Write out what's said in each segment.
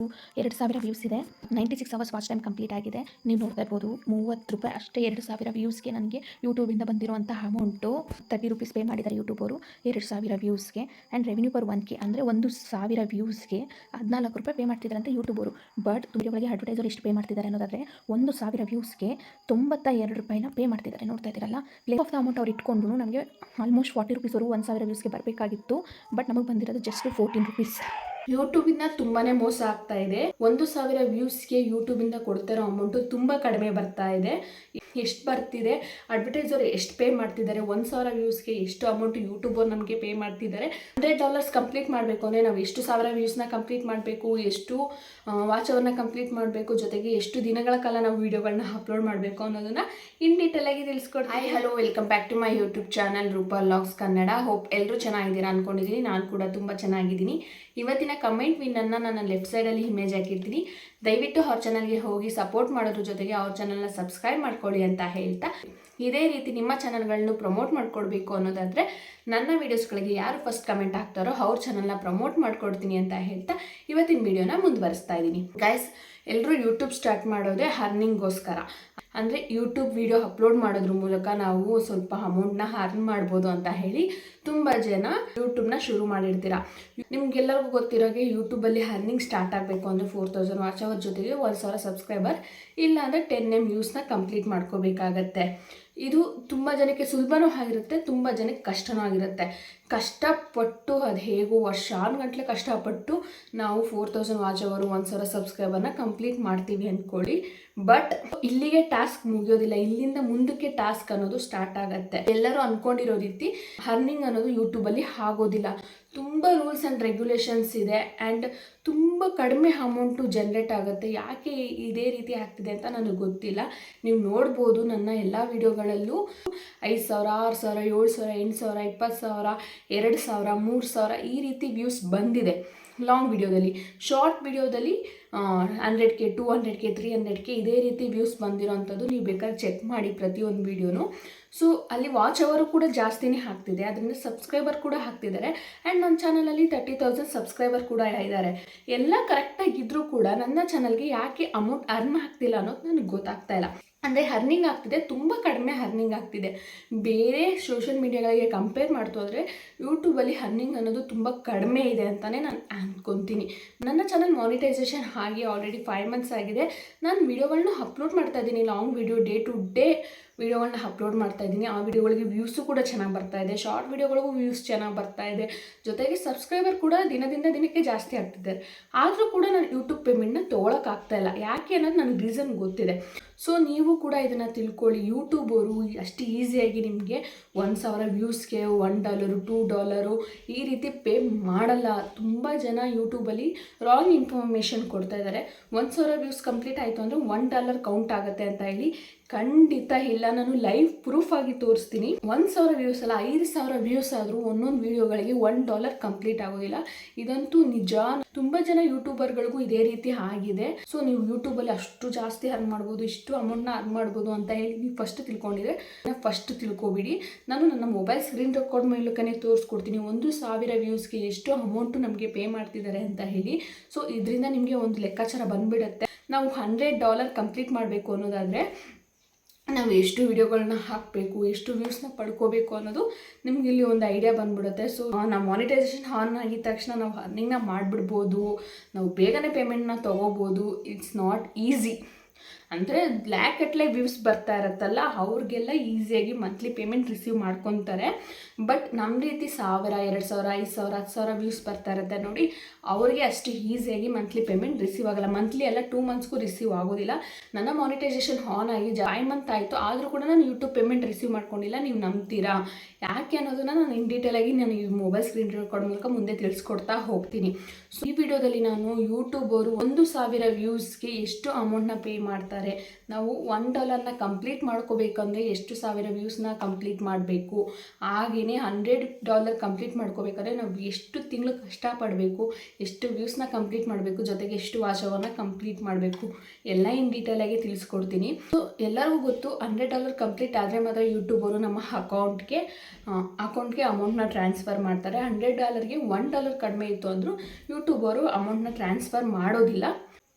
2,000 views ಇದೆ. 96 hours watch time complete ಆಗಿದೆ. ನೀವು ನೋಡ್ತಾ ಇರ್ಬೋದು, ₹30 ಅಷ್ಟೇ. 2,000 ವ್ಯೂಸ್ಗೆ ನನಗೆ ಯೂಟ್ಯೂಬಿಂದ ಬಂದಿರುವಂತಹ ಅಮೌಂಟು ₹30 ಪೇ ಮಾಡಿದ್ದಾರೆ ಯೂಟ್ಯೂಬ್ ಅವರು 2,000 ವ್ಯೂಸ್ಗೆ. ಆ್ಯಂಡ್ ರೆವಿನ್ಯೂ ಪರ್ 1K ಅಂದರೆ 1,000 ವ್ಯೂಸ್ಗೆ ₹14 ಪೇ ಮಾಡ್ತಿದ್ದಾರಂತೆ ಯೂಟ್ಯೂಬ್ ಅವರು. ಬಟ್ ವಿಡಿಯೋಗಳಿಗೆ ಅಡ್ವರ್ಟೈಸರ್ ಎಷ್ಟು ಪೇ ಮಾಡ್ತಿದ್ದಾರೆ ಅನ್ನೋದಾದರೆ 1,000 ವ್ಯೂಸ್ಗೆ ₹92 ಪೇ ಮಾಡ್ತಿದ್ದಾರೆ. ನೋಡ್ತಾ ಇದ್ದೀರಲ್ಲ, ಪ್ಲೇ ಆಫ್ ದ ಅಮೌಂಟ್ ಅವ್ರು ಇಟ್ಕೊಂಡು ನಮಗೆ ಆಲ್ಮೋಸ್ಟ್ ₹40 ಅವರು 1,000 ವ್ಯೂಸ್ಗೆ ಬರಬೇಕಾಗಿತ್ತು. ಬಟ್ ನಮಗೆ ಬಂದಿರೋದು ಜಸ್ಟ್ ₹14. ಯೂಟ್ಯೂಬಿಂದ ತುಂಬಾನೇ ಮೋಸ ಆಗ್ತಾ ಇದೆ. 1,000 ವ್ಯೂಸ್ಗೆ ಯೂಟ್ಯೂಬಿಂದ ಕೊಡ್ತಿರೋ ಅಮೌಂಟು ತುಂಬ ಕಡಿಮೆ ಬರ್ತಾ ಇದೆ. ಎಷ್ಟು ಬರ್ತಿದೆ, ಅಡ್ವರ್ಟೈಸರ್ ಎಷ್ಟು ಪೇ ಮಾಡ್ತಿದ್ದಾರೆ, 1,000 ವ್ಯೂಸ್ಗೆ ಎಷ್ಟು ಅಮೌಂಟ್ ಯೂಟ್ಯೂಬರ್ ನಮಗೆ ಪೇ ಮಾಡ್ತಿದ್ದಾರೆ. $100 ಕಂಪ್ಲೀಟ್ ಮಾಡಬೇಕು ಅಂದರೆ ನಾವು ಎಷ್ಟು 1,000 ವ್ಯೂಸ್ನ ಕಂಪ್ಲೀಟ್ ಮಾಡಬೇಕು, ಎಷ್ಟು ವಾಚ್ ಅವರ್ನ ಕಂಪ್ಲೀಟ್ ಮಾಡಬೇಕು, ಜೊತೆಗೆ ಎಷ್ಟು ದಿನಗಳ ಕಾಲ ನಾವು ವೀಡಿಯೋಗಳನ್ನ ಅಪ್ಲೋಡ್ ಮಾಡಬೇಕು ಅನ್ನೋದನ್ನ ಇನ್ ಡೀಟೇಲ್ ಆಗಿ ತಿಳಿಸ್ಕೊಡ್ತೀನಿ. Hi hello, welcome back to my YouTube channel Roopa vlogs Kannada. Hope ಎಲ್ಲರೂ ಚೆನ್ನಾಗಿದ್ದೀರಾ ಅನ್ಕೊಂಡಿದ್ದೀನಿ. ನಾನು ಕೂಡ ತುಂಬ ಚೆನ್ನಾಗಿದ್ದೀನಿ. ಇವತ್ತಿನ ಕಮೆಂಟ್ ವಿನ್ನನ್ನು ನಾನು ಲೆಫ್ಟ್ ಸೈಡಲ್ಲಿ ಇಮೇಜ್ ಹಾಕಿರ್ತೀನಿ. ದಯವಿಟ್ಟು ಅವ್ರ ಚಾನಲ್ಗೆ ಹೋಗಿ ಸಪೋರ್ಟ್ ಮಾಡೋದ್ರ ಜೊತೆಗೆ ಅವ್ರ ಚಾನಲ್ನ ಸಬ್ಸ್ಕ್ರೈಬ್ ಮಾಡ್ಕೊಳ್ಳಿ ಅಂತ ಹೇಳ್ತಾ, ಇದೇ ರೀತಿ ನಿಮ್ಮ ಚಾನಲ್ಗಳನ್ನು ಪ್ರಮೋಟ್ ಮಾಡ್ಕೊಡ್ಬೇಕು ಅನ್ನೋದಾದರೆ ನನ್ನ ವೀಡಿಯೋಸ್ಗಳಿಗೆ ಯಾರು ಫಸ್ಟ್ ಕಮೆಂಟ್ ಹಾಕ್ತಾರೋ ಅವ್ರ ಚಾನಲ್ನ ಪ್ರಮೋಟ್ ಮಾಡ್ಕೊಡ್ತೀನಿ ಅಂತ ಹೇಳ್ತಾ ಇವತ್ತಿನ ವಿಡಿಯೋನ ಮುಂದುವರಿಸ್ತಾ ಇದ್ದೀನಿ. ಗೈಸ್, ಎಲ್ಲರೂ ಯೂಟ್ಯೂಬ್ ಸ್ಟಾರ್ಟ್ ಮಾಡೋದೇ ಅರ್ನಿಂಗ್ಗೋಸ್ಕರ. ಅಂದರೆ ಯೂಟ್ಯೂಬ್ ವಿಡಿಯೋ ಅಪ್ಲೋಡ್ ಮಾಡೋದ್ರ ಮೂಲಕ ನಾವು ಸ್ವಲ್ಪ ಅಮೌಂಟ್ನ ಅರ್ನ್ ಮಾಡ್ಬೋದು ಅಂತ ಹೇಳಿ ತುಂಬ ಜನ ಯೂಟ್ಯೂಬ್ನ ಶುರು ಮಾಡಿರ್ತೀರ. ನಿಮ್ಗೆಲ್ಲರಿಗೂ ಗೊತ್ತಿರೋಗೆ ಯೂಟ್ಯೂಬಲ್ಲಿ ಅರ್ನಿಂಗ್ ಸ್ಟಾರ್ಟ್ ಆಗಬೇಕು ಅಂದರೆ 4,000 ವಾಚ್ ಅವರ್ ಜೊತೆಗೆ 1,000 ಸಬ್ಸ್ಕ್ರೈಬರ್, ಇಲ್ಲ ಅಂದರೆ 10M ವ್ಯೂಸ್ನ ಕಂಪ್ಲೀಟ್ ಮಾಡ್ಕೋಬೇಕಾಗತ್ತೆ. ಇದು ತುಂಬ ಜನಕ್ಕೆ ಸುಲಭನೂ ಆಗಿರುತ್ತೆ, ತುಂಬ ಜನಕ್ಕೆ ಕಷ್ಟನೂ ಆಗಿರುತ್ತೆ. ಕಷ್ಟಪಟ್ಟು ಅದು ಹೇಗೋ ವರ್ಷಾನುಗಟ್ಟಲೆ ಕಷ್ಟಪಟ್ಟು ನಾವು 4,000 ವಾಚ್ ಅವರು 1,000 ಸಬ್ಸ್ಕ್ರೈಬರ್ನ ಕಂಪ್ಲೀಟ್ ಮಾಡ್ತೀವಿ ಅಂದ್ಕೊಳ್ಳಿ. ಬಟ್ ಇಲ್ಲಿಗೆ ಟಾಸ್ಕ್ ಮುಗಿಯೋದಿಲ್ಲ, ಇಲ್ಲಿಂದ ಮುಂದಕ್ಕೆ ಟಾಸ್ಕ್ ಅನ್ನೋದು ಸ್ಟಾರ್ಟ್ ಆಗುತ್ತೆ. ಎಲ್ಲರೂ ಅಂದ್ಕೊಂಡಿರೋ ರೀತಿ ಅರ್ನಿಂಗ್ ಅನ್ನೋದು ಯೂಟ್ಯೂಬಲ್ಲಿ ಆಗೋದಿಲ್ಲ. ತುಂಬ ರೂಲ್ಸ್ ಆ್ಯಂಡ್ ರೆಗ್ಯುಲೇಷನ್ಸ್ ಇದೆ. ಆ್ಯಂಡ್ ತುಂಬ ಕಡಿಮೆ ಅಮೌಂಟು ಜನ್ರೇಟ್ ಆಗುತ್ತೆ. ಯಾಕೆ ಇದೇ ರೀತಿ ಆಗ್ತಿದೆ ಅಂತ ನನಗೆ ಗೊತ್ತಿಲ್ಲ. ನೀವು ನೋಡ್ಬೋದು ನನ್ನ ಎಲ್ಲ ವಿಡಿಯೋಗಳಲ್ಲೂ 5,000, 6,000, 7,000, 8,000, 20,000, 2,000, 3,000 ಈ ರೀತಿ ವ್ಯೂಸ್ ಬಂದಿದೆ ಲಾಂಗ್ ವಿಡಿಯೋದಲ್ಲಿ. ಶಾರ್ಟ್ ವಿಡಿಯೋದಲ್ಲಿ 100K, 200K, 300K ಇದೇ ರೀತಿ ವ್ಯೂಸ್ ಬಂದಿರೋವಂಥದ್ದು ನೀವು ಬೇಕಾದ್ರೆ ಚೆಕ್ ಮಾಡಿ ಪ್ರತಿಯೊಂದು ವೀಡಿಯೋನು. ಸೊ ಅಲ್ಲಿ ವಾಚ್ ಅವರು ಕೂಡ ಜಾಸ್ತಿನೇ ಆಗ್ತಿದೆ, ಅದರಿಂದ ಸಬ್ಸ್ಕ್ರೈಬರ್ ಕೂಡ ಆಗ್ತಿದ್ದಾರೆ. ಆ್ಯಂಡ್ ನನ್ನ ಚಾನಲಲ್ಲಿ 30,000 ಸಬ್ಸ್ಕ್ರೈಬರ್ ಕೂಡ ಇದ್ದಾರೆ. ಎಲ್ಲ ಕರೆಕ್ಟಾಗಿದ್ದರೂ ಕೂಡ ನನ್ನ ಚಾನಲ್ಗೆ ಯಾಕೆ ಅಮೌಂಟ್ ಅರ್ನ್ ಆಗ್ತಿಲ್ಲ ಅನ್ನೋದು ನನಗೆ ಗೊತ್ತಾಗ್ತಾ ಇಲ್ಲ. ಅಂದರೆ ಅರ್ನಿಂಗ್ ಆಗ್ತಿದೆ, ತುಂಬ ಕಡಿಮೆ ಅರ್ನಿಂಗ್ ಆಗ್ತಿದೆ. ಬೇರೆ ಸೋಷಿಯಲ್ ಮೀಡಿಯಾಗಳಿಗೆ ಕಂಪೇರ್ ಮಾಡ್ತೋದ್ರೆ ಯೂಟ್ಯೂಬಲ್ಲಿ ಅರ್ನಿಂಗ್ ಅನ್ನೋದು ತುಂಬ ಕಡಿಮೆ ಇದೆ ಅಂತಲೇ ನಾನು ಅಂದ್ಕೊತೀನಿ. ನನ್ನ ಚಾನಲ್ ಮಾನಿಟೈಸೇಷನ್ ಆಗಿ ಆಲ್ರೆಡಿ 5 ಮಂತ್ಸ್ ಆಗಿದೆ. ನಾನು ವೀಡಿಯೋಗಳನ್ನ ಅಪ್ಲೋಡ್ ಮಾಡ್ತಾ ಇದ್ದೀನಿ, long video, day to day ವೀಡಿಯೋಗಳನ್ನ ಅಪ್ಲೋಡ್ ಮಾಡ್ತಾ ಇದ್ದೀನಿ. ಆ ವಿಡಿಯೋಗಳಿಗೆ ವ್ಯೂಸು ಕೂಡ ಚೆನ್ನಾಗಿ ಬರ್ತಾ ಇದೆ, ಶಾರ್ಟ್ ವೀಡಿಯೋಗಳಿಗೂ ವ್ಯೂಸ್ ಚೆನ್ನಾಗಿ ಬರ್ತಾ ಇದೆ, ಜೊತೆಗೆ ಸಬ್ಸ್ಕ್ರೈಬರ್ ಕೂಡ ದಿನದಿಂದ ದಿನಕ್ಕೆ ಜಾಸ್ತಿ ಆಗ್ತಿದ್ದಾರೆ. ಆದರೂ ಕೂಡ ನಾನು ಯೂಟ್ಯೂಬ್ ಪೇಮೆಂಟ್ನ ತೊಗೊಳಕ್ಕಾಗ್ತಾ ಇಲ್ಲ. ಯಾಕೆ ಅನ್ನೋದು ನನಗೆ ರೀಸನ್ ಗೊತ್ತಿದೆ. ಸೊ ನೀವು ಕೂಡ ಇದನ್ನು ತಿಳ್ಕೊಳ್ಳಿ. ಯೂಟ್ಯೂಬರು ಅಷ್ಟು ಈಸಿಯಾಗಿ ನಿಮಗೆ 1,000 ವ್ಯೂಸ್ಗೆ $1, $2 ಈ ರೀತಿ ಪೇ ಮಾಡಲ್ಲ. ತುಂಬ ಜನ ಯೂಟ್ಯೂಬಲ್ಲಿ ರಾಂಗ್ ಇನ್ಫಾರ್ಮೇಷನ್ ಕೊಡ್ತಾ ಇದ್ದಾರೆ. 1,000 ವ್ಯೂಸ್ ಕಂಪ್ಲೀಟ್ ಆಯಿತು ಅಂದರೆ $1 ಕೌಂಟ್ ಆಗುತ್ತೆ ಅಂತ ಹೇಳಿ. ಖಂಡಿತ ಇಲ್ಲ, ನಾನು ಲೈವ್ ಪ್ರೂಫ್ ಆಗಿ ತೋರಿಸ್ತೀನಿ. 1,000 ವ್ಯೂಸ್ ಅಲ್ಲ, 5,000 ವ್ಯೂಸ್ ಆದರೂ ಒಂದೊಂದು ವೀಡಿಯೋಗಳಿಗೆ $1 ಕಂಪ್ಲೀಟ್ ಆಗೋದಿಲ್ಲ. ಇದಂತೂ ನಿಜ. ತುಂಬ ಜನ ಯೂಟ್ಯೂಬರ್ಗಳಿಗೂ ಇದೇ ರೀತಿ ಆಗಿದೆ. ಸೊ ನೀವು ಯೂಟ್ಯೂಬಲ್ಲಿ ಅಷ್ಟು ಜಾಸ್ತಿ ಅರ್ನ್ ಮಾಡ್ಬೋದು, ಇಷ್ಟು ಅಮೌಂಟ್ನ ಅರ್ನ್ ಮಾಡ್ಬೋದು ಅಂತ ಹೇಳಿ ನೀವು ಫಸ್ಟ್ ತಿಳ್ಕೊಂಡಿದ್ರೆ ಫಸ್ಟ್ ತಿಳ್ಕೊಬಿಡಿ. ನಾನು ನನ್ನ ಮೊಬೈಲ್ ಸ್ಕ್ರೀನ್ ರೆಕಾರ್ಡ್ ಮೂಲಕನೇ ತೋರಿಸ್ಕೊಡ್ತೀನಿ 1,000 ವ್ಯೂಸ್ಗೆ ಎಷ್ಟು ಅಮೌಂಟು ನಮಗೆ ಪೇ ಮಾಡ್ತಿದ್ದಾರೆ ಅಂತ ಹೇಳಿ. ಸೊ ಇದರಿಂದ ನಿಮಗೆ ಒಂದು ಲೆಕ್ಕಾಚಾರ ಬಂದುಬಿಡುತ್ತೆ. ನಾವು $100 ಕಂಪ್ಲೀಟ್ ಮಾಡಬೇಕು ಅನ್ನೋದಾದರೆ ನಾವು ಎಷ್ಟು ವಿಡಿಯೋಗಳನ್ನ ಹಾಕಬೇಕು, ಎಷ್ಟು ವ್ಯೂಸ್ನ ಪಡ್ಕೋಬೇಕು ಅನ್ನೋದು ನಿಮ್ಗೆ ಇಲ್ಲಿ ಒಂದು ಐಡಿಯಾ ಬಂದ್ಬಿಡುತ್ತೆ. ಸೊ ನಾವು ಮಾನಿಟೈಸೇಷನ್ ಆನ್ ಆಗಿದ ತಕ್ಷಣ ನಾವು ಅರ್ನಿಂಗ್ನ ಮಾಡಿಬಿಡ್ಬೋದು, ನಾವು ಬೇಗನೆ ಪೇಮೆಂಟ್ನ ತೊಗೋಬೋದು. It's not easy. ಅಂದರೆ ಲ್ಯಾಕ್ಗಟ್ಟಲೆ ವ್ಯೂಸ್ ಬರ್ತಾ ಇರುತ್ತಲ್ಲ, ಅವ್ರಿಗೆಲ್ಲ ಈಸಿಯಾಗಿ ಮಂತ್ಲಿ ಪೇಮೆಂಟ್ ರಿಸೀವ್ ಮಾಡ್ಕೊತಾರೆ. ಬಟ್ ನಮ್ಮ ರೀತಿ 1,000, 2,000, 5,000, 10,000 ವ್ಯೂಸ್ ಬರ್ತಾ ಇರುತ್ತೆ ನೋಡಿ, ಅವ್ರಿಗೆ ಅಷ್ಟು ಈಸಿಯಾಗಿ ಮಂತ್ಲಿ ಪೇಮೆಂಟ್ ರಿಸೀವ್ ಆಗೋಲ್ಲ. ಮಂತ್ಲಿ ಎಲ್ಲ 2 ಮಂತ್ಸ್ಗೂ ರಿಸೀವ್ ಆಗೋದಿಲ್ಲ. ನನ್ನ ಮಾನಿಟೈಸೇಷನ್ ಆನ್ ಆಗಿ 5 ಮಂತ್ ಆಯಿತು, ಆದರೂ ಕೂಡ ನಾನು ಯೂಟ್ಯೂಬ್ ಪೇಮೆಂಟ್ ರಿಸೀವ್ ಮಾಡ್ಕೊಂಡಿಲ್ಲ. ನೀವು ನಂಬ್ತೀರಾ? ಯಾಕೆ ಅನ್ನೋದನ್ನು ನಾನು ಇನ್ ಡೀಟೇಲಾಗಿ ನಾನು ಈ ಮೊಬೈಲ್ ಸ್ಕ್ರೀನ್ ರೆಕಾರ್ಡ್ ಮೂಲಕ ಮುಂದೆ ತಿಳಿಸ್ಕೊಡ್ತಾ ಹೋಗ್ತೀನಿ. ಸೊ ಈ ವಿಡಿಯೋದಲ್ಲಿ ನಾನು ಯೂಟ್ಯೂಬರು 1,000 ವ್ಯೂಸ್ಗೆ ಎಷ್ಟು ಅಮೌಂಟ್ನ ಪೇ ಮಾಡ್ತಾರೆ ಮಾಡ್ತಾರೆ. ನಾವು $1 ಕಂಪ್ಲೀಟ್ ಮಾಡ್ಕೋಬೇಕಂದ್ರೆ ಎಷ್ಟು ಸಾವಿರ ವ್ಯೂಸ್ನ ಕಂಪ್ಲೀಟ್ ಮಾಡಬೇಕು, ಹಾಗೆಯೇ $100 ಕಂಪ್ಲೀಟ್ ಮಾಡ್ಕೋಬೇಕಾದ್ರೆ ನಾವು ಎಷ್ಟು ತಿಂಗಳು ಕಷ್ಟಪಡಬೇಕು, ಎಷ್ಟು ವ್ಯೂಸ್ನ ಕಂಪ್ಲೀಟ್ ಮಾಡಬೇಕು, ಜೊತೆಗೆ ಎಷ್ಟು ವಾಚ್ ಅವರ್ನ ಕಂಪ್ಲೀಟ್ ಮಾಡಬೇಕು ಎಲ್ಲ ಇನ್ ಡೀಟೇಲಾಗಿ ತಿಳಿಸ್ಕೊಡ್ತೀನಿ. ಸೊ ಎಲ್ಲರಿಗೂ ಗೊತ್ತು $100 ಕಂಪ್ಲೀಟ್ ಆದರೆ ಮಾತ್ರ ಯೂಟ್ಯೂಬರು ನಮ್ಮ ಅಕೌಂಟ್ಗೆ ಅಮೌಂಟ್ನ ಟ್ರಾನ್ಸ್ಫರ್ ಮಾಡ್ತಾರೆ. $100ಗೆ $1 ಕಡಿಮೆ ಇತ್ತು ಅಂದರೂ ಯೂಟ್ಯೂಬರು ಅಮೌಂಟ್ನ ಟ್ರಾನ್ಸ್ಫರ್ ಮಾಡೋದಿಲ್ಲ.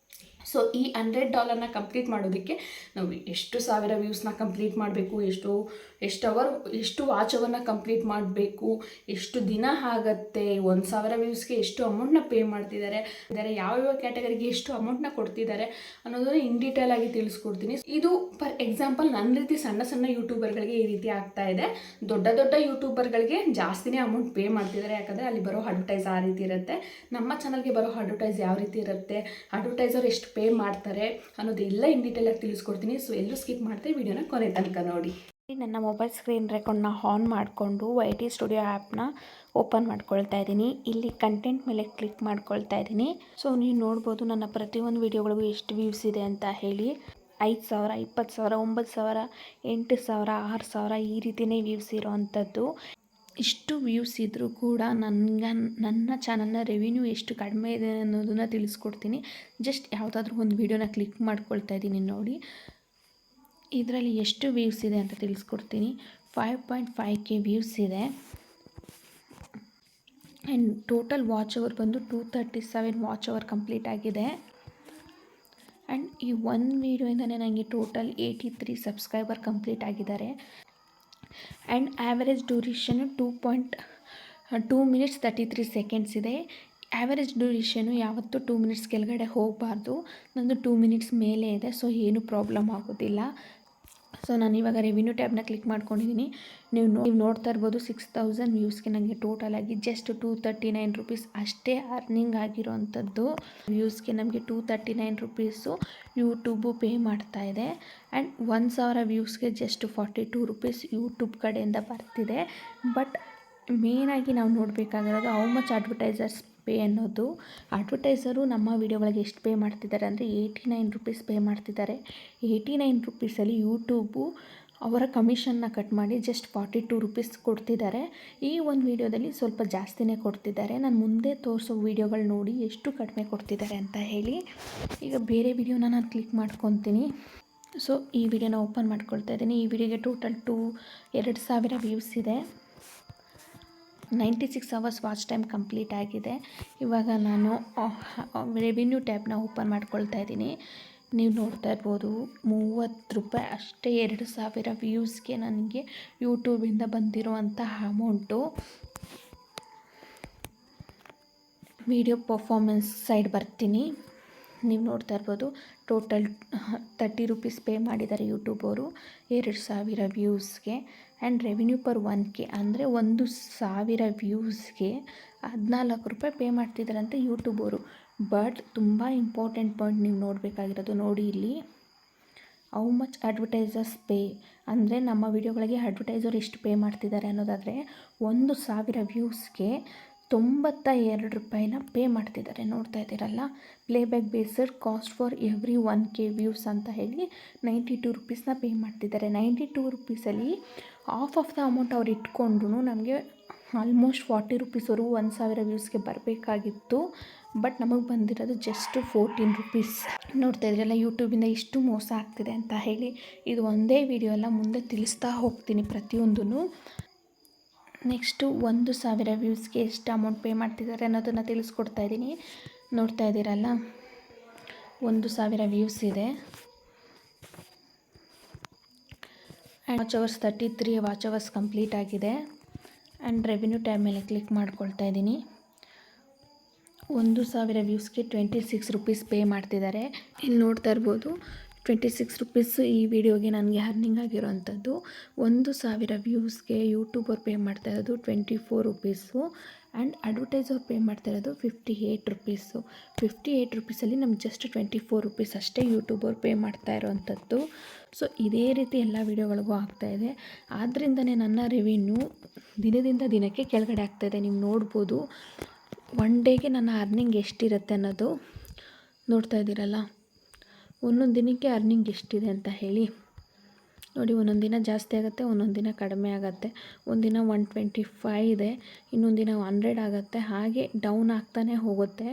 ಸೊ ಈ $100ನ ಕಂಪ್ಲೀಟ್ ಮಾಡೋದಕ್ಕೆ ನಾವು ಎಷ್ಟು ಸಾವಿರ ವ್ಯೂಸ್ನ ಕಂಪ್ಲೀಟ್ ಮಾಡಬೇಕು, ಎಷ್ಟು ವಾಚ್ ಅವರ್ನ ಕಂಪ್ಲೀಟ್ ಮಾಡಬೇಕು, ಎಷ್ಟು ದಿನ ಆಗುತ್ತೆ, 1,000 ವ್ಯೂಸ್ಗೆ ಎಷ್ಟು ಅಮೌಂಟ್ನ ಪೇ ಮಾಡ್ತಿದ್ದಾರೆ, ಯಾವ್ಯಾವ ಕ್ಯಾಟಗರಿಗೆ ಎಷ್ಟು ಅಮೌಂಟ್ನ ಕೊಡ್ತಿದ್ದಾರೆ ಅನ್ನೋದನ್ನು ಇನ್ ಡೀಟೇಲ್ ಆಗಿ ತಿಳಿಸ್ಕೊಡ್ತೀನಿ. ಇದು ಫಾರ್ ಎಕ್ಸಾಂಪಲ್ ನನ್ನ ರೀತಿ ಸಣ್ಣ ಯೂಟ್ಯೂಬರ್ಗಳಿಗೆ ಈ ರೀತಿ ಆಗ್ತಾ ಇದೆ. ದೊಡ್ಡ ಯೂಟ್ಯೂಬರ್ಗಳಿಗೆ ಜಾಸ್ತಿನೇ ಅಮೌಂಟ್ ಪೇ ಮಾಡ್ತಿದ್ದಾರೆ, ಯಾಕಂದರೆ ಅಲ್ಲಿ ಬರೋ ಅಡ್ವರ್ಟೈಸ್ ಆ ರೀತಿ ಇರುತ್ತೆ. ನಮ್ಮ ಚಾನಲ್ಗೆ ಬರೋ ಅಡ್ವರ್ಟೈಸ್ ಯಾವ ರೀತಿ ಇರುತ್ತೆ, ಅಡ್ವರ್ಟೈಸರ್ ಎಷ್ಟು ಪೇ ಮಾಡ್ತಾರೆ ಅನ್ನೋದೆಲ್ಲ ಇನ್ ಡೀಟೇಲಾಗಿ ತಿಳಿಸ್ಕೊಡ್ತೀನಿ. ಸೊ ಎಲ್ಲೂ ಸ್ಕಿಪ್ ಮಾಡ್ತೀವಿ, ವಿಡಿಯೋನ ಕೊನೆ ತನಕ ನೋಡಿ. ನನ್ನ ಮೊಬೈಲ್ ಸ್ಕ್ರೀನ್ ರೆಕಾರ್ಡ್ನ ಆನ್ ಮಾಡಿಕೊಂಡು YT ಸ್ಟುಡಿಯೋ ಆ್ಯಪ್ನ ಓಪನ್ ಮಾಡ್ಕೊಳ್ತಾ ಇದ್ದೀನಿ. ಇಲ್ಲಿ ಕಂಟೆಂಟ್ ಮೇಲೆ ಕ್ಲಿಕ್ ಮಾಡ್ಕೊಳ್ತಾ ಇದ್ದೀನಿ. ಸೊ ನೀವು ನೋಡ್ಬೋದು ನನ್ನ ಪ್ರತಿಯೊಂದು ವೀಡಿಯೋಗಳಿಗೂ ಎಷ್ಟು ವ್ಯೂಸ್ ಇದೆ ಅಂತ ಹೇಳಿ. 5,000, 20,000, 9,000, 8,000, 6,000 ಈ ರೀತಿಯೇ ವ್ಯೂಸ್ ಇರೋವಂಥದ್ದು. ಇಷ್ಟು ವ್ಯೂಸ್ ಇದ್ದರೂ ಕೂಡ ನನ್ನ ಚಾನಲ್ನ ರೆವಿನ್ಯೂ ಎಷ್ಟು ಕಡಿಮೆ ಇದೆ ಅನ್ನೋದನ್ನು ತಿಳಿಸ್ಕೊಡ್ತೀನಿ. ಜಸ್ಟ್ ಯಾವುದಾದ್ರೂ ಒಂದು ವೀಡಿಯೋನ ಕ್ಲಿಕ್ ಮಾಡ್ಕೊಳ್ತಾ ಇದ್ದೀನಿ ನೋಡಿ. ಇದರಲ್ಲಿ ಎಷ್ಟು ವ್ಯೂಸ್ ಇದೆ ಅಂತ ತಿಳಿಸ್ಕೊಡ್ತೀನಿ. 5.5K ವ್ಯೂಸ್ ಇದೆ. ಆ್ಯಂಡ್ ಟೋಟಲ್ ವಾಚ್ ಅವರ್ ಬಂದು 237 ವಾಚ್ ಅವರ್ ಕಂಪ್ಲೀಟ್ ಆಗಿದೆ. ಆ್ಯಂಡ್ ಈ ಒಂದು ವೀಡಿಯೋಯಿಂದನೇ ನನಗೆ ಟೋಟಲ್ 83 ಸಬ್ಸ್ಕ್ರೈಬರ್ ಕಂಪ್ಲೀಟ್ ಆಗಿದ್ದಾರೆ. And average duration 2 minutes 33 seconds ಇದೆ. ಆ್ಯಾವರೇಜ್ ಡ್ಯೂರೇಷನು ಯಾವತ್ತೂ 2 ಮಿನಿಟ್ಸ್ ಕೆಳಗಡೆ ಹೋಗಬಾರ್ದು. ನಂದು 2 ಮಿನಿಟ್ಸ್ ಮೇಲೆ ಇದೆ, ಸೊ ಏನೂ ಪ್ರಾಬ್ಲಮ್ ಆಗೋದಿಲ್ಲ. ಸೊ ನಾನು ಇವಾಗ ರೆವಿನ್ಯೂ ಟ್ಯಾಬ್ನ ಕ್ಲಿಕ್ ಮಾಡ್ಕೊಂಡಿದ್ದೀನಿ. ನೀವು ನೋಡ್ತಾ ಇರ್ಬೋದು 6,000 ವ್ಯೂಸ್ಗೆ ನನಗೆ ಟೋಟಲಾಗಿ ಜಸ್ಟ್ 239 ರುಪೀಸ್ ಅಷ್ಟೇ ಅರ್ನಿಂಗ್ ಆಗಿರೋವಂಥದ್ದು. ವ್ಯೂಸ್ಗೆ ನಮಗೆ 239 ರುಪೀಸು ಯೂಟ್ಯೂಬು ಪೇ ಮಾಡ್ತಾಯಿದೆ. ಆ್ಯಂಡ್ 1,000 ವ್ಯೂಸ್ಗೆ ಜಸ್ಟ್ 42 ರುಪೀಸ್ ಯೂಟ್ಯೂಬ್ ಕಡೆಯಿಂದ ಬರ್ತಿದೆ. ಬಟ್ ಮೇಯ್ನಾಗಿ ನಾವು ನೋಡಬೇಕಾಗಿರೋದು ಹೌ ಮಚ್ ಅಡ್ವರ್ಟೈಸರ್ಸ್ ಪೇ ಅನ್ನೋದು. ಅಡ್ವರ್ಟೈಸರು ನಮ್ಮ ವೀಡಿಯೋಗಳಿಗೆ ಎಷ್ಟು ಪೇ ಮಾಡ್ತಿದ್ದಾರೆ ಅಂದರೆ 89 ರುಪೀಸ್ ಪೇ ಮಾಡ್ತಿದ್ದಾರೆ. 89 ರುಪೀಸಲ್ಲಿ ಯೂಟ್ಯೂಬು ಅವರ ಕಮಿಷನ್ನ ಕಟ್ ಮಾಡಿ ಜಸ್ಟ್ 42 ರುಪೀಸ್ ಕೊಡ್ತಿದ್ದಾರೆ. ಈ ಒಂದು ವೀಡಿಯೋದಲ್ಲಿ ಸ್ವಲ್ಪ ಜಾಸ್ತಿನೇ ಕೊಡ್ತಿದ್ದಾರೆ. ನಾನು ಮುಂದೆ ತೋರಿಸೋ ವೀಡಿಯೋಗಳು ನೋಡಿ ಎಷ್ಟು ಕಡಿಮೆ ಕೊಡ್ತಿದ್ದಾರೆ ಅಂತ ಹೇಳಿ. ಈಗ ಬೇರೆ ವೀಡಿಯೋನ ನಾನು ಕ್ಲಿಕ್ ಮಾಡ್ಕೊತೀನಿ. ಸೊ ಈ ವಿಡಿಯೋನ ಓಪನ್ ಮಾಡ್ಕೊಳ್ತಾ ಇದ್ದೀನಿ. ಈ ವಿಡಿಯೋಗೆ ಟೋಟಲ್ 2,000 ವ್ಯೂಸ್ ಇದೆ. 96 ಅವರ್ಸ್ ವಾಚ್ ಟೈಮ್ ಕಂಪ್ಲೀಟ್ ಆಗಿದೆ. ಇವಾಗ ನಾನು ರೆವಿನ್ಯೂ ಟ್ಯಾಬ್ನ ಓಪನ್ ಮಾಡ್ಕೊಳ್ತಾ ಇದ್ದೀನಿ. ನೀವು ನೋಡ್ತಾ ಇರ್ಬೋದು 30 ರೂಪಾಯಿ ಅಷ್ಟೇ 2,000 ವ್ಯೂಸ್ಗೆ ನನಗೆ ಯೂಟ್ಯೂಬಿಂದ ಬಂದಿರುವಂತಹ ಅಮೌಂಟು. ವಿಡಿಯೋ ಪರ್ಫಾರ್ಮೆನ್ಸ್ ಸೈಡ್ ಬರ್ತೀನಿ. ನೀವು ನೋಡ್ತಾ ಇರ್ಬೋದು ಟೋಟಲ್ 30 ರುಪೀಸ್ ಪೇ ಮಾಡಿದ್ದಾರೆ ಯೂಟ್ಯೂಬ್ ಅವರು 2,000 ವ್ಯೂಸ್ಗೆ. ಆ್ಯಂಡ್ ರೆವಿನ್ಯೂ ಪರ್ 1K ಅಂದರೆ 1,000 ವ್ಯೂಸ್ಗೆ 14 ರೂಪಾಯಿ ಪೇ ಮಾಡ್ತಿದ್ದಾರಂತೆ ಯೂಟ್ಯೂಬ್ ಅವರು. ಬಟ್ ತುಂಬ ಇಂಪಾರ್ಟೆಂಟ್ ಪಾಯಿಂಟ್ ನೀವು ನೋಡಬೇಕಾಗಿರೋದು ನೋಡಿ ಇಲ್ಲಿ, ಹೌ ಮಚ್ ಅಡ್ವರ್ಟೈಸರ್ಸ್ ಪೇ ಅಂದರೆ ನಮ್ಮ ವೀಡಿಯೋಗಳಿಗೆ ಅಡ್ವರ್ಟೈಸರ್ ಎಷ್ಟು ಪೇ ಮಾಡ್ತಿದ್ದಾರೆ ಅನ್ನೋದಾದರೆ 1,000 ವ್ಯೂಸ್ಗೆ 92 ರೂಪಾಯಿನ ಪೇ ಮಾಡ್ತಿದ್ದಾರೆ. ನೋಡ್ತಾ ಇದ್ದೀರಲ್ಲ, playback based cost for every 1K views ಅಂತ ಹೇಳಿ 92 ರುಪೀಸ್ನ ಪೇ ಮಾಡ್ತಿದ್ದಾರೆ. 92 ರುಪೀಸಲ್ಲಿ ಆಫ್ ಆಫ್ ದ ಅಮೌಂಟ್ ಅವ್ರು ಇಟ್ಕೊಂಡ್ರು ನಮಗೆ ಆಲ್ಮೋಸ್ಟ್ 40 ರುಪೀಸವರು 1,000 ವ್ಯೂಸ್ಗೆ ಬರಬೇಕಾಗಿತ್ತು. ಬಟ್ ನಮಗೆ ಬಂದಿರೋದು ಜಸ್ಟ್ 14 ರುಪೀಸ್. ನೋಡ್ತಾ ಇದ್ರಲ್ಲ ಯೂಟ್ಯೂಬಿಂದ ಎಷ್ಟು ಮೋಸ ಆಗ್ತಿದೆ ಅಂತ ಹೇಳಿ. ಇದು ಒಂದೇ ವಿಡಿಯೋ ಅಲ್ಲ, ಮುಂದೆ ತಿಳಿಸ್ತಾ ಹೋಗ್ತೀನಿ ಪ್ರತಿಯೊಂದೂ. ನೆಕ್ಸ್ಟು 1,000 ವ್ಯೂಸ್ಗೆ ಎಷ್ಟು ಅಮೌಂಟ್ ಪೇ ಮಾಡ್ತಿದ್ದಾರೆ ಅನ್ನೋದನ್ನು ತಿಳಿಸ್ಕೊಡ್ತಾ ಇದ್ದೀನಿ. ನೋಡ್ತಾ ಇದ್ದೀರಲ್ಲ 1,000 ವ್ಯೂಸ್ ಇದೆ. Watch hours 33 watch hours complete ಆಗಿದೆ. ಆ್ಯಂಡ್ ರೆವಿನ್ಯೂ ಟ್ಯಾಬ್ ಮೇಲೆ ಕ್ಲಿಕ್ ಮಾಡ್ಕೊಳ್ತಾ ಇದ್ದೀನಿ. 1,000 ವ್ಯೂಸ್ಗೆ 26 ರುಪೀಸ್ ಪೇ ಮಾಡ್ತಿದ್ದಾರೆ. ಇಲ್ಲಿ ನೋಡ್ತಾ ಇರ್ಬೋದು 26 ರುಪೀಸು ಈ ವಿಡಿಯೋಗೆ ನನಗೆ ಅರ್ನಿಂಗ್ ಆಗಿರೋವಂಥದ್ದು. 1,000 ವ್ಯೂಸ್ಗೆ ಯೂಟ್ಯೂಬರ್ ಪೇ ಮಾಡ್ತಾ ಇರೋದು 24 ರುಪೀಸು. ಆ್ಯಂಡ್ ಅಡ್ವರ್ಟೈಸರ್ ಪೇ ಮಾಡ್ತಾ ಇರೋದು 58 ರುಪೀಸು. 58 ರುಪೀಸಲ್ಲಿ ನಮ್ಗೆ ಜಸ್ಟ್ 24 ರುಪೀಸ್ ಅಷ್ಟೇ ಯೂಟ್ಯೂಬರ್ ಪೇ ಮಾಡ್ತಾ ಇರೋವಂಥದ್ದು. ಸೊ ಇದೇ ರೀತಿ ಎಲ್ಲ ವೀಡಿಯೋಗಳಿಗೂ ಆಗ್ತಾಯಿದೆ. ಆದ್ದರಿಂದನೇ ನನ್ನ ರೆವಿನ್ಯೂ ದಿನದಿಂದ ದಿನಕ್ಕೆ ಕೆಳಗಡೆ ಆಗ್ತಾಯಿದೆ. ನೀವು ನೋಡ್ಬೋದು ಒನ್ ಡೇಗೆ ನನ್ನ ಅರ್ನಿಂಗ್ ಎಷ್ಟಿರುತ್ತೆ ಅನ್ನೋದು. ನೋಡ್ತಾ ಇದ್ದೀರಲ್ಲ ಒಂದೊಂದು ದಿನಕ್ಕೆ ಅರ್ನಿಂಗ್ ಎಷ್ಟಿದೆ ಅಂತ ಹೇಳಿ ನೋಡಿ. ಒಂದೊಂದು ದಿನ ಜಾಸ್ತಿ ಆಗುತ್ತೆ, ಒಂದೊಂದು ದಿನ ಕಡಿಮೆ ಆಗುತ್ತೆ. ಒಂದಿನ 125 ಇದೆ, ಇನ್ನೊಂದು ದಿನ 100 ಆಗುತ್ತೆ. ಹಾಗೆ ಡೌನ್ ಆಗ್ತಾನೆ ಹೋಗುತ್ತೆ.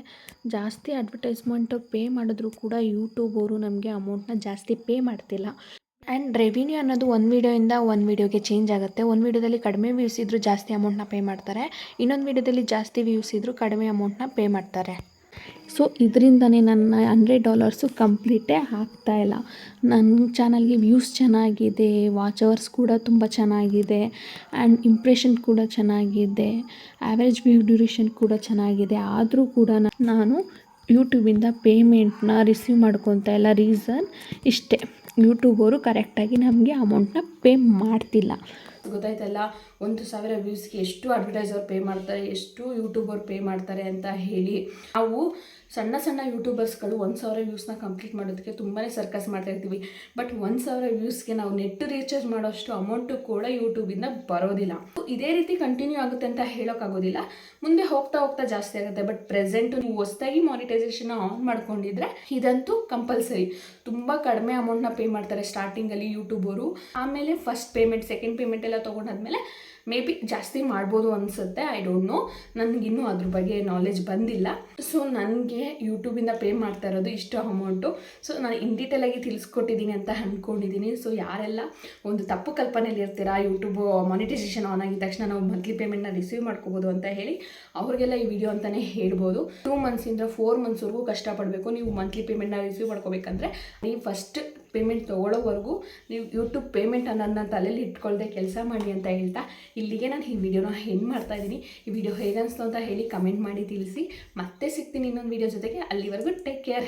ಜಾಸ್ತಿ ಅಡ್ವರ್ಟೈಸ್ಮೆಂಟು ಪೇ ಮಾಡಿದ್ರು ಕೂಡ ಯೂಟ್ಯೂಬ್ ಅವರು ನಮಗೆ ಅಮೌಂಟ್ನ ಜಾಸ್ತಿ ಪೇ ಮಾಡ್ತಿಲ್ಲ. ಆ್ಯಂಡ್ ರೆವಿನ್ಯೂ ಅನ್ನೋದು ಒಂದು ವೀಡಿಯೋಯಿಂದ ಒಂದು ವೀಡಿಯೋಗೆ ಚೇಂಜ್ ಆಗುತ್ತೆ. ಒಂದು ವೀಡಿಯೋದಲ್ಲಿ ಕಡಿಮೆ ವ್ಯೂಸ್ ಇದ್ದರೂ ಜಾಸ್ತಿ ಅಮೌಂಟ್ನ ಪೇ ಮಾಡ್ತಾರೆ, ಇನ್ನೊಂದು ವೀಡಿಯೋದಲ್ಲಿ ಜಾಸ್ತಿ ವ್ಯೂಸ್ ಇದ್ದರೂ ಕಡಿಮೆ ಅಮೌಂಟ್ನ ಪೇ ಮಾಡ್ತಾರೆ. ಸೊ ಇದರಿಂದನೇ ನನ್ನ $100 ಕಂಪ್ಲೀಟೇ ಆಗ್ತಾಯಿಲ್ಲ. ನನ್ನ ಚಾನಲ್ಗೆ ವ್ಯೂಸ್ ಚೆನ್ನಾಗಿದೆ, ವಾಚ್ ಅವರ್ಸ್ ಕೂಡ ತುಂಬ ಚೆನ್ನಾಗಿದೆ, ಆ್ಯಂಡ್ ಇಂಪ್ರೆಷನ್ ಕೂಡ ಚೆನ್ನಾಗಿದೆ, ಆ್ಯಾವ್ರೇಜ್ ವ್ಯೂ ಡ್ಯೂರೇಷನ್ ಕೂಡ ಚೆನ್ನಾಗಿದೆ. ಆದರೂ ಕೂಡ ನಾನು ಯೂಟ್ಯೂಬಿಂದ ಪೇಮೆಂಟ್ನ ರಿಸೀವ್ ಮಾಡ್ಕೊತಾ ಇಲ್ಲ. ರೀಸನ್ ಇಷ್ಟೇ, ಯೂಟ್ಯೂಬ್ ಅವರು ಕರೆಕ್ಟಾಗಿ ನಮಗೆ ಅಮೌಂಟ್ನ ಪೇ ಮಾಡ್ತಿಲ್ಲ. ಗೊತ್ತಾಯ್ತಲ್ಲ, 1,000 ವ್ಯೂಸ್ಗೆ ಎಷ್ಟು ಅಡ್ವರ್ಟೈಸರ್ ಪೇ ಮಾಡ್ತಾರೆ, ಎಷ್ಟು ಯೂಟ್ಯೂಬರ್ ಪೇ ಮಾಡ್ತಾರೆ ಅಂತ ಹೇಳಿ. ನಾವು ಸಣ್ಣ ಸಣ್ಣ ಯೂಟ್ಯೂಬರ್ಸ್ಗಳು 1,000 ವ್ಯೂಸ್ನ ಕಂಪ್ಲೀಟ್ ಮಾಡೋದಕ್ಕೆ ತುಂಬಾ ಸರ್ಕಸ್ ಮಾಡ್ತಾ ಇರ್ತೀವಿ. ಬಟ್ 1,000 ವ್ಯೂಸ್ಗೆ ನಾವು ನೆಟ್ ರೀಚಾರ್ಜ್ ಮಾಡೋಷ್ಟು ಅಮೌಂಟು ಕೂಡ ಯೂಟ್ಯೂಬಿಂದ ಬರೋದಿಲ್ಲ. ಇದೇ ರೀತಿ ಕಂಟಿನ್ಯೂ ಆಗುತ್ತೆ ಅಂತ ಹೇಳೋಕ್ಕಾಗೋದಿಲ್ಲ, ಮುಂದೆ ಹೋಗ್ತಾ ಹೋಗ್ತಾ ಜಾಸ್ತಿ ಆಗುತ್ತೆ. ಬಟ್ ಪ್ರೆಸೆಂಟು ನೀವು ಹೊಸದಾಗಿ ಮಾನಿಟೈಸೇಷನ್ ಆನ್ ಮಾಡ್ಕೊಂಡಿದ್ರೆ ಇದಂತೂ ಕಂಪಲ್ಸರಿ. ತುಂಬ ಕಡಿಮೆ ಅಮೌಂಟ್ನ ಪೇ ಮಾಡ್ತಾರೆ ಸ್ಟಾರ್ಟಿಂಗಲ್ಲಿ ಯೂಟ್ಯೂಬರು. ಆಮೇಲೆ ಫಸ್ಟ್ ಪೇಮೆಂಟ್, ಸೆಕೆಂಡ್ ಪೇಮೆಂಟ್ ಎಲ್ಲ ತೊಗೊಂಡಾದ್ಮೇಲೆ ಮೇ ಬಿ ಜಾಸ್ತಿ ಮಾಡ್ಬೋದು ಅನಿಸುತ್ತೆ, ಐ ಡೋಂಟ್ ನೋ. ನನಗಿನ್ನೂ ಅದ್ರ ಬಗ್ಗೆ ನಾಲೆಜ್ ಬಂದಿಲ್ಲ. ಸೊ ನನಗೆ ಯೂಟ್ಯೂಬಿಂದ ಪೇ ಮಾಡ್ತಾ ಇರೋದು ಇಷ್ಟು ಅಮೌಂಟು. ಸೊ ನಾನು ಇನ್ ಡೀಟೇಲಾಗಿ ತಿಳಿಸ್ಕೊಟ್ಟಿದ್ದೀನಿ ಅಂತ ಅಂದ್ಕೊಂಡಿದ್ದೀನಿ. ಸೊ ಯಾರೆಲ್ಲ ಒಂದು ತಪ್ಪು ಕಲ್ಪನೆಯಲ್ಲಿ ಇರ್ತೀರಾ, ಯೂಟ್ಯೂಬು ಮಾನಿಟೈಸೇಷನ್ ಆನ್ ಆಗಿದ ತಕ್ಷಣ ನಾವು ಮಂತ್ಲಿ ಪೇಮೆಂಟ್ನ ರಿಸೀವ್ ಮಾಡ್ಕೋಬೋದು ಅಂತ ಹೇಳಿ, ಅವ್ರಿಗೆಲ್ಲ ಈ ವಿಡಿಯೋ ಅಂತಲೇ ಹೇಳ್ಬೋದು. 2 ಮಂತ್ಸಿಂದ 4 ಮಂತ್ಸ್ವರೆಗೂ ಕಷ್ಟಪಡಬೇಕು ನೀವು ಮಂತ್ಲಿ ಪೇಮೆಂಟ್ನ ರಿಸೀವ್ ಮಾಡ್ಕೋಬೇಕಂದ್ರೆ. ನೀವು ಫಸ್ಟ್ ಪೇಮೆಂಟ್ ತೊಗೊಳ್ಳೋವರೆಗೂ ನೀವು ಯೂಟ್ಯೂಬ್ ಪೇಮೆಂಟ್ ಅನ್ನೋದನ್ನ ತಲೆಯಲ್ಲಿ ಇಟ್ಕೊಳ್ಳದೆ ಕೆಲಸ ಮಾಡಿ ಅಂತ ಹೇಳ್ತಾ ಇಲ್ಲಿಗೆ ನಾನು ಈ ವಿಡಿಯೋನ ಎಂಡ್ ಮಾಡ್ತಾ ಇದ್ದೀನಿ. ಈ ವಿಡಿಯೋ ಹೇಗೆ ಅನಿಸ್ತು ಅಂತ ಹೇಳಿ ಕಮೆಂಟ್ ಮಾಡಿ ತಿಳಿಸಿ. ಮತ್ತೆ ಸಿಗ್ತೀನಿ ಇನ್ನೊಂದು ವಿಡಿಯೋ ಜೊತೆಗೆ. ಅಲ್ಲಿವರೆಗೂ ಟೇಕ್ ಕೇರ್.